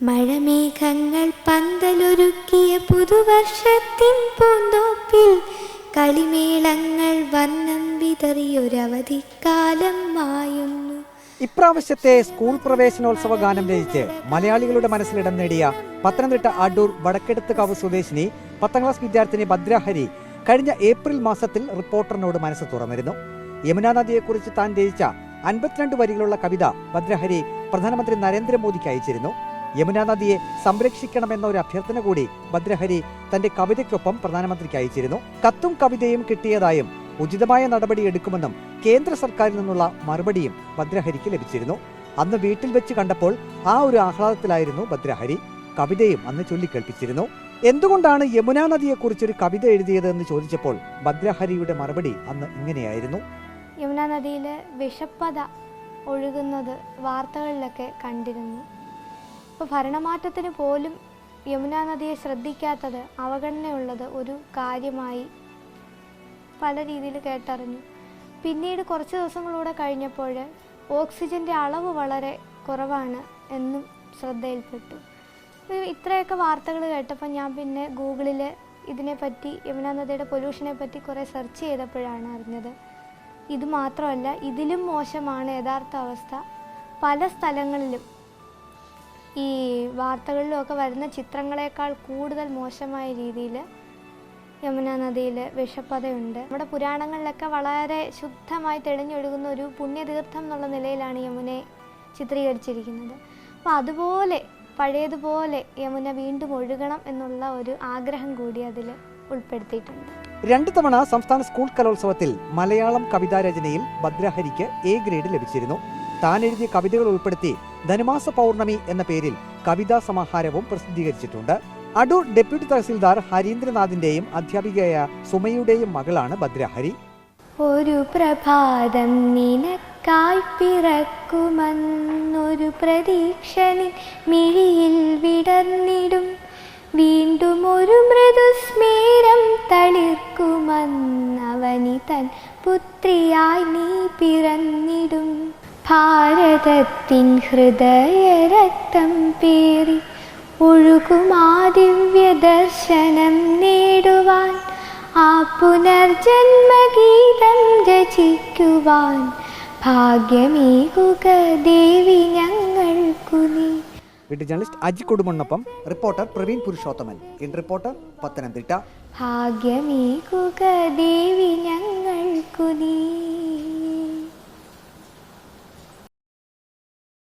മഴമേഘങ്ങൾ പന്തലൊരുക്കിയ പുതുവർഷത്തിൻ പൂന്തോപ്പിൽ കളിമേളങ്ങൾ വർണ്ണം വിതറിയൊരവധിക്കാലം മായുന്നു. ഇപ്രാവശ്യത്തെ സ്കൂൾ പ്രവേശനോത്സവ ഗാനം രചിച്ച് മലയാളികളുടെ മനസ്സിലിടം നേടിയ പത്തനംതിട്ട അടൂർ വടക്കെടുത്തുകാവ് സ്വദേശിനി 10ാം ക്ലാസ് വിദ്യാർത്ഥിനി ഭദ്രഹരി കഴിഞ്ഞ ഏപ്രിൽ മാസത്തിൽ റിപ്പോർട്ടറിനോട് മനസ്സ് തുറന്നിരുന്നു. യമുനാ നദിയെക്കുറിച്ച് താൻ രചിച്ച 52 വരികളുള്ള കവിത ഭദ്രഹരി പ്രധാനമന്ത്രി നരേന്ദ്രമോദിക്ക് അയച്ചിരുന്നു. യമുനാ നദിയെ സംരക്ഷിക്കണമെന്ന ഒരു അഭ്യർത്ഥന കൂടി ഭദ്രഹരി തന്റെ കവിതയ്ക്കൊപ്പം പ്രധാനമന്ത്രിക്ക് അയച്ചിരുന്നു. കത്തും കവിതയും കിട്ടിയതായും ഉചിതമായ നടപടി എടുക്കുമെന്നും കേന്ദ്ര സർക്കാരിൽ നിന്നുള്ള മറുപടിയും ഭദ്രഹരിക്ക് ലഭിച്ചിരുന്നു. അന്ന് വീട്ടിൽ വെച്ച് കണ്ടപ്പോൾ ആ ഒരു ആഹ്ലാദത്തിലായിരുന്നു ഭദ്രഹരി. കവിതയും അന്ന് ചൊല്ലിക്കേൾപ്പിച്ചിരുന്നു. എന്തുകൊണ്ടാണ് യമുനാ നദിയെക്കുറിച്ചൊരു കവിത എഴുതിയത് എന്ന് ചോദിച്ചപ്പോൾ ഭദ്രഹരിയുടെ മറുപടി അന്ന് ഇങ്ങനെയായിരുന്നു. യമുനാ നദിയിൽ വിഷപ്പത ഒഴുകുന്നത് വാർത്തകളിലൊക്കെ കണ്ടിരുന്നു. ഇപ്പോൾ ഭരണമാറ്റത്തിന് പോലും യമുനാ നദിയെ ശ്രദ്ധിക്കാത്തത്, അവഗണനയുള്ളത് ഒരു കാര്യമായി പല രീതിയിൽ കേട്ടറിഞ്ഞു. പിന്നീട് കുറച്ച് ദിവസങ്ങളൂടെ കഴിഞ്ഞപ്പോൾ ഓക്സിജൻ്റെ അളവ് വളരെ കുറവാണ് എന്നും ശ്രദ്ധയിൽപ്പെട്ടു. ഇത്രയൊക്കെ വാർത്തകൾ കേട്ടപ്പോൾ ഞാൻ പിന്നെ ഗൂഗിളിൽ ഇതിനെപ്പറ്റി, യമുനാ നദിയുടെ പൊല്യൂഷനെ പറ്റി കുറേ സെർച്ച് ചെയ്തപ്പോഴാണ് അറിഞ്ഞത് ഇത് മാത്രമല്ല, ഇതിലും മോശമാണ് യഥാർത്ഥ അവസ്ഥ. പല സ്ഥലങ്ങളിലും ഈ വാർത്തകളിലുമൊക്കെ വരുന്ന ചിത്രങ്ങളെക്കാൾ കൂടുതൽ മോശമായ രീതിയിൽ യമുനാ നദിയിൽ വിഷപ്പതയുണ്ട്. നമ്മുടെ പുരാണങ്ങളിലൊക്കെ വളരെ ശുദ്ധമായി തെളിഞ്ഞൊഴുകുന്ന ഒരു പുണ്യതീർത്ഥം എന്നുള്ള നിലയിലാണ് യമുനയെ ചിത്രീകരിച്ചിരിക്കുന്നത്. അപ്പോൾ അതുപോലെ പഴയതുപോലെ യമുന വീണ്ടും ഒഴുകണം എന്നുള്ള ഒരു ആഗ്രഹം കൂടി അതിൽ ഉൾപ്പെടുത്തിയിട്ടുണ്ട്. 2 തവണ സംസ്ഥാന സ്കൂൾ കലോത്സവത്തിൽ മലയാളം കവിതാരചനയിൽ ഭദ്രഹരിക്ക് എ ഗ്രേഡ് ലഭിച്ചിരുന്നു. താൻ എഴുതിയ കവിതകൾ ഉൾപ്പെടുത്തി ധനുമാസ പൗർണമി എന്ന പേരിൽ കവിതാ സമാഹാരവും പ്രസിദ്ധീകരിച്ചിട്ടുണ്ട്. അടൂർ ഡെപ്യൂട്ടി തഹസിൽദാർ ഹരീന്ദ്രനാഥിന്റെയും അധ്യാപികയായ സുമയുടെയും മകളാണ് ഭദ്രഹരി. ഒരു പ്രഭാതം നിനക്കായി പിറക്കുമെന്നൊരു പ്രതീക്ഷനിൽ മിഴിയിൽ വിടർന്നിടും, വീണ്ടും ഒരു മൃദുസ്മേരം തളിർക്കുമെന്നവനി തൻ പുത്രിയായി നീ പിറന്നിടും. ഭാരതത്തിൻ ഹൃദയരക്തം പേറി ഒഴുകുമാ ദിവ്യ ദർശനം നേടുവാൻ, ആ പുനർജന്മഗീതം രചിക്കുവാൻ ഭാഗ്യമേകുക ദേവി ഞങ്ങൾക്കു നീ. വീഡിയോ ജേർണലിസ്റ്റ് അജി കൊടുമണ്ണൊപ്പം reporter Praveen Purushothaman. In reporter Pathanamthitta. ഭാഗ്യമേകുക ദേവി ഞങ്ങൾക്കു നീ.